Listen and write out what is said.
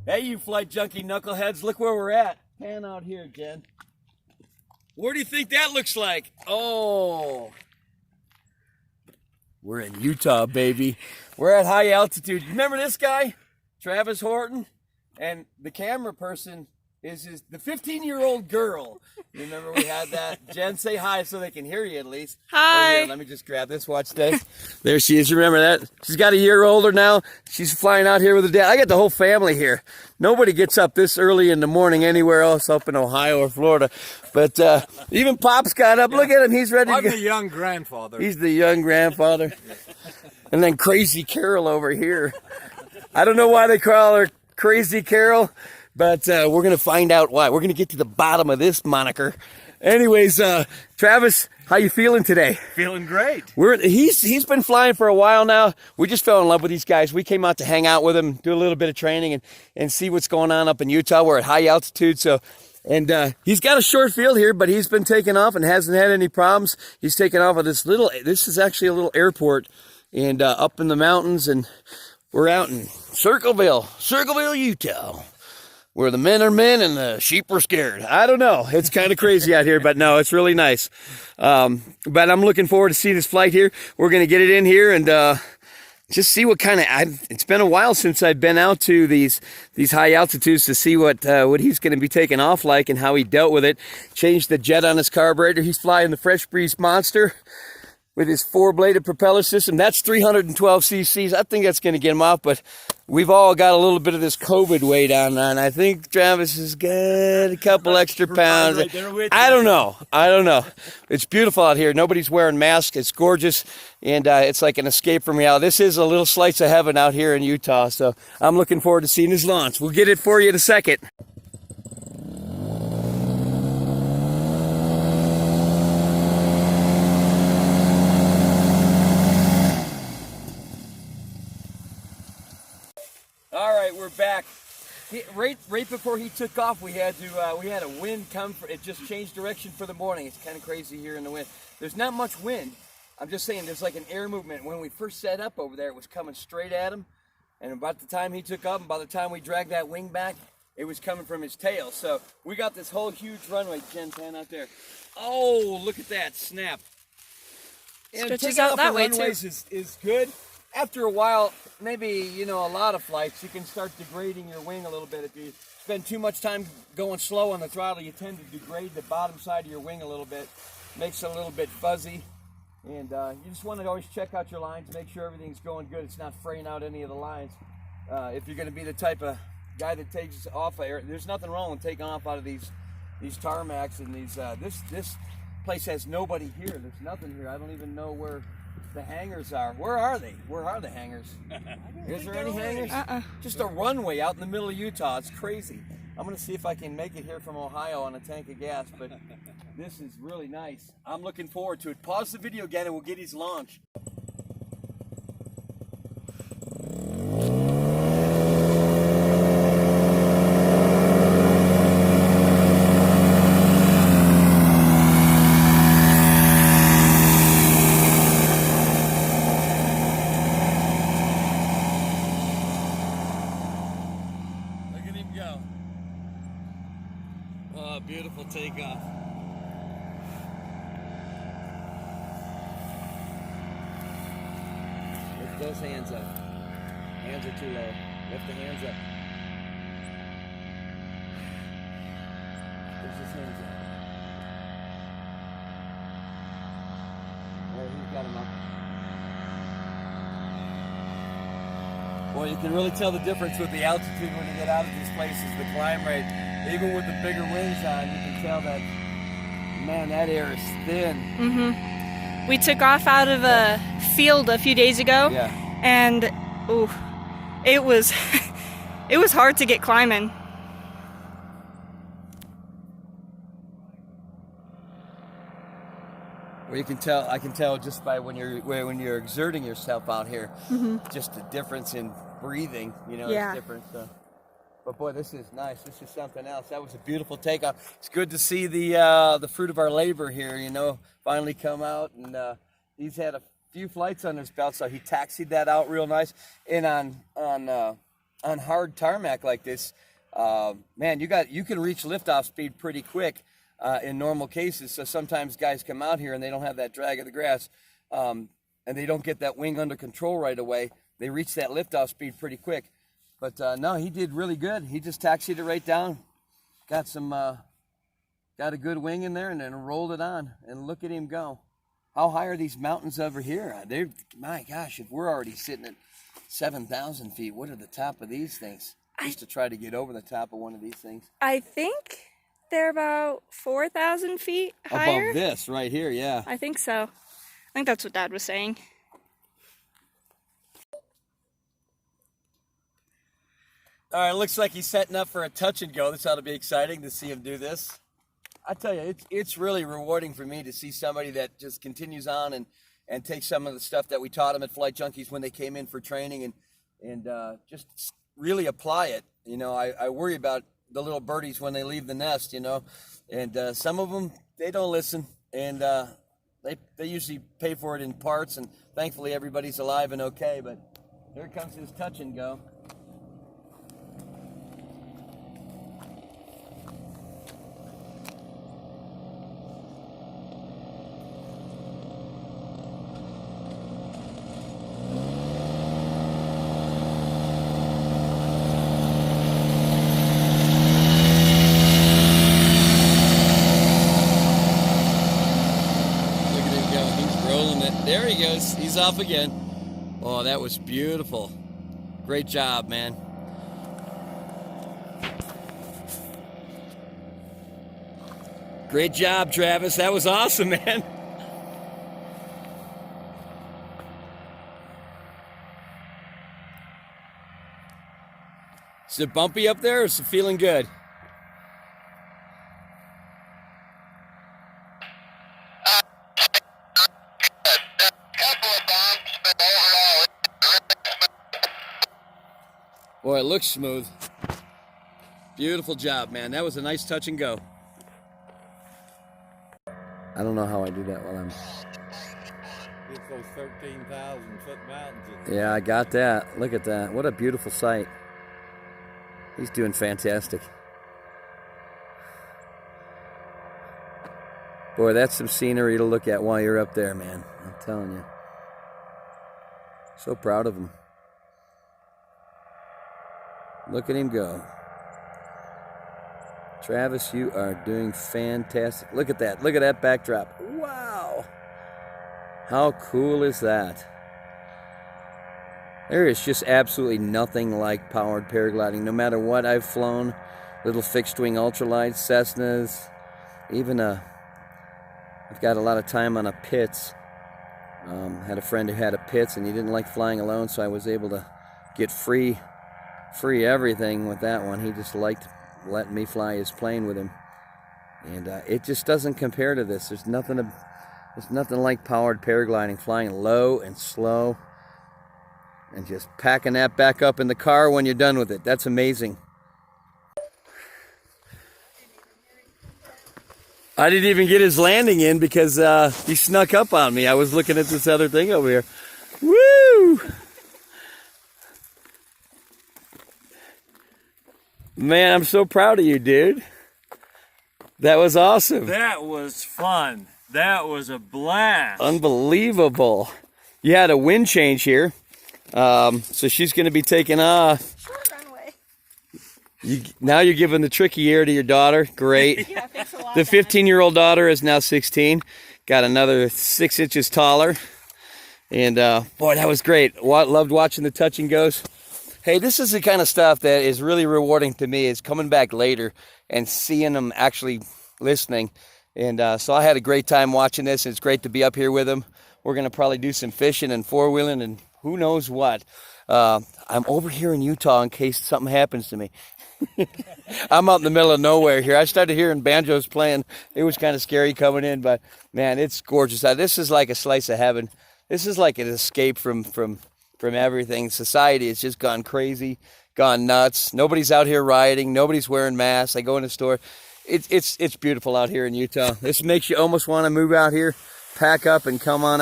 Hey, you flight junkie knuckleheads, look where we're at. Pan out here, Jen. Where do you think that looks like? Oh, we're in Utah, baby. We're at high altitude. Remember this guy, Travis Horton? And the camera person is the 15-year-old girl. You remember we had that? Jen, say hi so they can hear you at least. Hi. Here, let me just grab this. Watch this. There she is. You remember that? She's got a year older now. She's flying out here with her dad. I got the whole family here. Nobody gets up this early in the morning anywhere else up in Ohio or Florida. But even Pop's got up. Look at him. He's ready to go. I'm the young grandfather. He's the young grandfather. And then Crazy Carol over here. I don't know why they call her Crazy Carol. But we're going to find out why. We're going to get to the bottom of this moniker. Anyways, Travis, how you feeling today? Feeling great. He's been flying for a while now. We just fell in love with these guys. We came out to hang out with them, do a little bit of training, and see what's going on up in Utah. We're at high altitude, and he's got a short field here, but he's been taking off and hasn't had any problems. He's taken off of this is actually a little airport, and up in the mountains, and we're out in Circleville, Utah, where the men are men and the sheep are scared. I don't know. It's kind of crazy out here, but no, it's really nice. But I'm looking forward to see this flight here. We're going to get it in here and just see what kind of... It's been a while since I've been out to these high altitudes to see what he's going to be taking off like and how he dealt with it. Changed the jet on his carburetor. He's flying the Fresh Breeze Monster with his 4-bladed propeller system. That's 312 cc's. I think that's going to get him off, but we've all got a little bit of this COVID weight on, and I think Travis has got a couple extra pounds. Right, I don't know. It's beautiful out here. Nobody's wearing masks. It's gorgeous, and it's like an escape from reality. This is a little slice of heaven out here in Utah, so I'm looking forward to seeing his launch. We'll get it for you in a second. All right, we're back. Right before he took off, we had a wind come. It just changed direction for the morning. It's kind of crazy here in the wind. There's not much wind. I'm just saying there's like an air movement. When we first set up over there, it was coming straight at him. And about the time he took off, and by the time we dragged that wing back, it was coming from his tail. So we got this whole huge runway. Jen, pan out there. Oh, look at that snap. And Stretches out that way too. Is good. After a while, maybe, a lot of flights, you can start degrading your wing a little bit. If you spend too much time going slow on the throttle, you tend to degrade the bottom side of your wing a little bit. Makes it a little bit fuzzy. And you just want to always check out your lines, make sure everything's going good. It's not fraying out any of the lines. If you're going to be the type of guy that takes off air, there's nothing wrong with taking off out of these tarmacs and these. This place has nobody here. There's nothing here. I don't even know where the hangars are. Where are they? Where are the hangars? Is there any hangars? Just a runway out in the middle of Utah. It's crazy. I'm going to see if I can make it here from Ohio on a tank of gas, but this is really nice. I'm looking forward to it. Pause the video again and we'll get his launch. Go. Oh, beautiful takeoff. Lift those hands up. Hands are too low. Lift the hands up. Lift his hands up. Oh, he's got him up. Boy, you can really tell the difference with the altitude when you get out of these places, the climb rate. Even with the bigger wings on, you can tell that, man, that air is thin. Mm-hmm. We took off out of a field a few days ago, and it was it was hard to get climbing. Well, you can tell. I can tell just by when you're exerting yourself out here, just the difference in breathing. It's different. So. But boy, this is nice. This is something else. That was a beautiful takeoff. It's good to see the fruit of our labor here. Finally come out, and he's had a few flights on his belt, so he taxied that out real nice. And on on hard tarmac like this, man, you can reach liftoff speed pretty quick in normal cases. So sometimes guys come out here and they don't have that drag of the grass, and they don't get that wing under control right away. They reach that liftoff speed pretty quick. But no, he did really good. He just taxied it right down, got a good wing in there, and then rolled it on. And look at him go. How high are these mountains over here? My gosh, if we're already sitting at 7,000 feet, what are the top of these things? Just to try to get over the top of one of these things. I think they're about 4,000 feet higher. Above this right here, yeah. I think so. I think that's what Dad was saying. All right, looks like he's setting up for a touch and go. This ought to be exciting to see him do this. I tell you, it's really rewarding for me to see somebody that just continues on and takes some of the stuff that we taught them at Flightjunkies when they came in for training and just really apply it. You know, I worry about the little birdies when they leave the nest, you know, and some of them, they don't listen, and they usually pay for it in parts, and thankfully everybody's alive and okay. But here comes his touch and go. There he goes. He's off again. Oh, that was beautiful. Great job, man. Great job, Travis. That was awesome, man. Is it bumpy up there, or is it feeling good? Boy, it looks smooth. Beautiful job, man. That was a nice touch and go. I don't know how I do that while I'm... It's those 13,000 foot mountains. Yeah, I got that. Look at that. What a beautiful sight. He's doing fantastic. Boy, that's some scenery to look at while you're up there, man. I'm telling you. So proud of him. Look at him go. Travis, you are doing fantastic. Look at that. Look at that backdrop. Wow. How cool is that? There is just absolutely nothing like powered paragliding. No matter what I've flown, little fixed wing ultralights, Cessnas, even I've got a lot of time on a Pitts. Had a friend who had a Pitts and he didn't like flying alone, so I was able to get free everything with that one. He just liked letting me fly his plane with him, and it just doesn't compare to this. There's nothing like powered paragliding, flying low and slow and just packing that back up in the car when you're done with it. That's amazing. I didn't even get his landing in because he snuck up on me. I was looking at this other thing over here. Woo! Man, I'm so proud of you, dude. That was awesome. That was fun. That was a blast. Unbelievable. You had a wind change here. So she's going to be taking off. Short runway. Now you're giving the tricky ear to your daughter. Great. Yeah, thanks a lot. The 15-year-old daughter is now 16. Got another 6 inches taller. And boy, that was great. Loved watching the touch and goes. Hey, this is the kind of stuff that is really rewarding to me, is coming back later and seeing them actually listening. And so I had a great time watching this, and it's great to be up here with them. We're going to probably do some fishing and four-wheeling and who knows what. I'm over here in Utah in case something happens to me. I'm out in the middle of nowhere here. I started hearing banjos playing. It was kind of scary coming in, but man, it's gorgeous. This is like a slice of heaven. This is like an escape from everything. Society has just gone crazy, gone nuts. Nobody's out here rioting. Nobody's wearing masks. I go in the store. It's beautiful out here in Utah. This makes you almost want to move out here, pack up, and come on